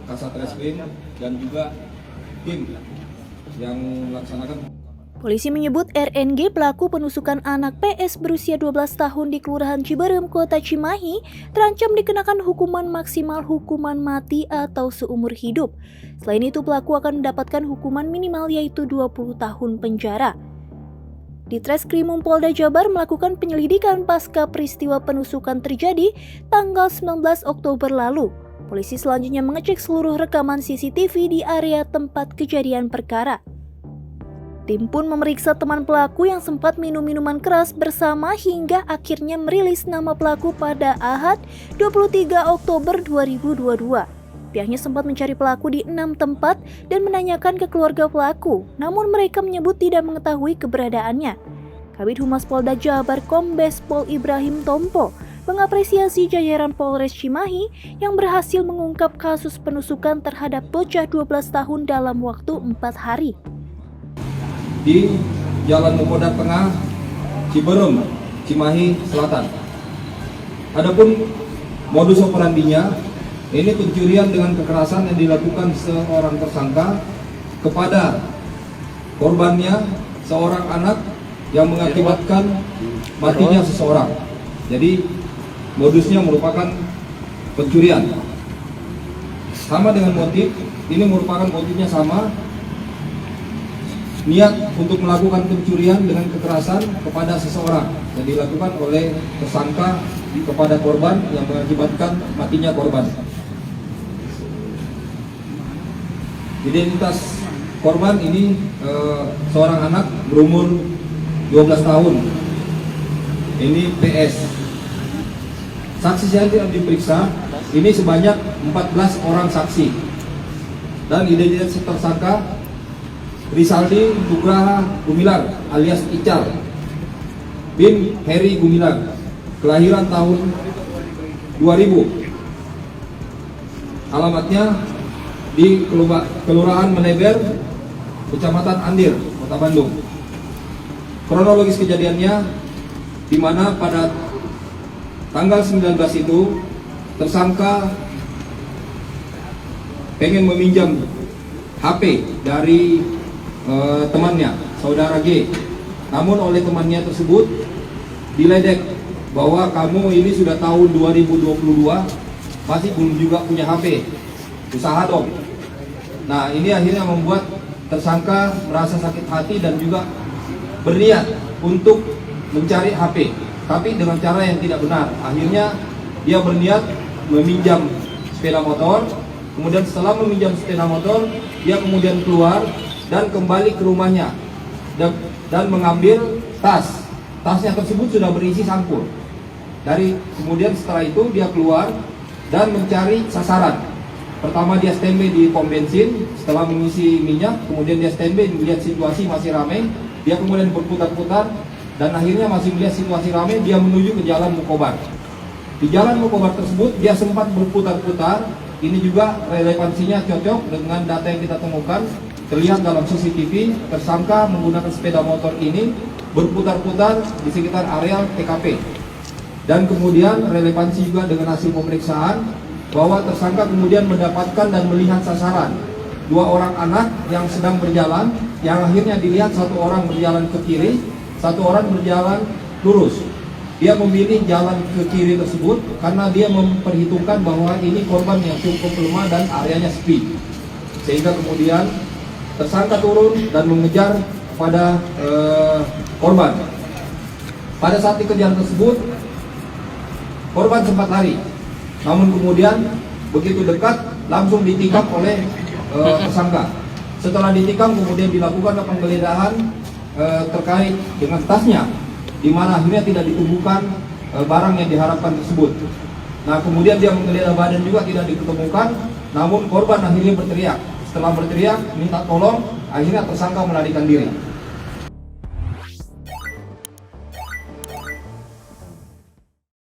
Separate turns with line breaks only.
Kasatreskrim dan juga tim yang melaksanakan.
Polisi menyebut RNG pelaku penusukan anak PS berusia 12 tahun di Kelurahan Ciberem, Kota Cimahi terancam dikenakan hukuman maksimal hukuman mati atau seumur hidup. Selain itu, pelaku akan mendapatkan hukuman minimal yaitu 20 tahun penjara. Ditreskrimum Polda Jabar melakukan penyelidikan pasca peristiwa penusukan terjadi tanggal 19 Oktober lalu. Polisi selanjutnya mengecek seluruh rekaman CCTV di area tempat kejadian perkara. Tim pun memeriksa teman pelaku yang sempat minum minuman keras bersama hingga akhirnya merilis nama pelaku pada Ahad 23 Oktober 2022. Pihaknya sempat mencari pelaku di 6 tempat dan menanyakan ke keluarga pelaku, namun mereka menyebut tidak mengetahui keberadaannya. Kabid Humas Polda Jabar Kombes Pol Ibrahim Tompo mengapresiasi jajaran Polres Cimahi yang berhasil mengungkap kasus penusukan terhadap bocah 12 tahun dalam waktu 4 hari.
Di Jalan Mukodat Tengah, Ciberem, Cimahi Selatan. Adapun modus operandinya, ini pencurian dengan kekerasan yang dilakukan seorang tersangka kepada korbannya, seorang anak yang mengakibatkan matinya seseorang. Jadi modusnya merupakan pencurian. Sama dengan motif, ini merupakan motifnya sama. Niat untuk melakukan pencurian dengan kekerasan kepada seseorang yang dilakukan oleh tersangka kepada korban yang mengakibatkan matinya korban. Identitas korban ini seorang anak berumur 12 tahun. Ini PS. Saksi yang diperiksa ini sebanyak 14 orang saksi. Dan identitas tersangka Rizaldi Nugraha Gumilar alias Ical bin Heri Gumilar, kelahiran tahun 2000. Alamatnya di Kelurahan Meneber, Kecamatan Andir, Kota Bandung. Kronologis kejadiannya di mana pada tanggal 19 itu tersangka pengen meminjam HP dari temannya, saudara G. Namun oleh temannya tersebut diledek bahwa kamu ini sudah tahun 2022 masih belum juga punya HP, usaha dong. Nah, ini akhirnya membuat tersangka merasa sakit hati dan juga berniat untuk mencari HP, tapi dengan cara yang tidak benar. Akhirnya dia berniat meminjam sepeda motor. Kemudian setelah meminjam sepeda motor, dia kemudian keluar dan kembali ke rumahnya dan mengambil tas. Tasnya tersebut sudah berisi sampul. Kemudian setelah itu dia keluar dan mencari sasaran. Pertama dia standby di pom bensin setelah mengisi minyak, kemudian dia standby melihat situasi masih ramai, dia kemudian berputar-putar dan akhirnya masih melihat situasi ramai, dia menuju ke Jalan Mukobar. Di Jalan Mukobar tersebut dia sempat berputar-putar. Ini juga relevansinya cocok dengan data yang kita temukan. Terlihat dalam CCTV, tersangka menggunakan sepeda motor ini berputar-putar di sekitar area TKP. Dan kemudian relevansi juga dengan hasil pemeriksaan bahwa tersangka kemudian mendapatkan dan melihat sasaran 2 orang anak yang sedang berjalan, yang akhirnya dilihat 1 orang berjalan ke kiri, 1 orang berjalan lurus. Dia memilih jalan ke kiri tersebut karena dia memperhitungkan bahwa ini korban yang cukup lemah dan areanya sepi. Sehingga kemudian tersangka turun dan mengejar pada korban. Pada saat dikejar tersebut, korban sempat lari. Namun kemudian begitu dekat langsung ditikam oleh tersangka. Setelah ditikam kemudian dilakukan penggeledahan terkait dengan tasnya, di mana akhirnya tidak ditemukan barang yang diharapkan tersebut. Nah, kemudian dia menggeledah badan juga tidak ditemukan, namun korban akhirnya berteriak. Setelah berteriak minta tolong, akhirnya tersangka melarikan diri.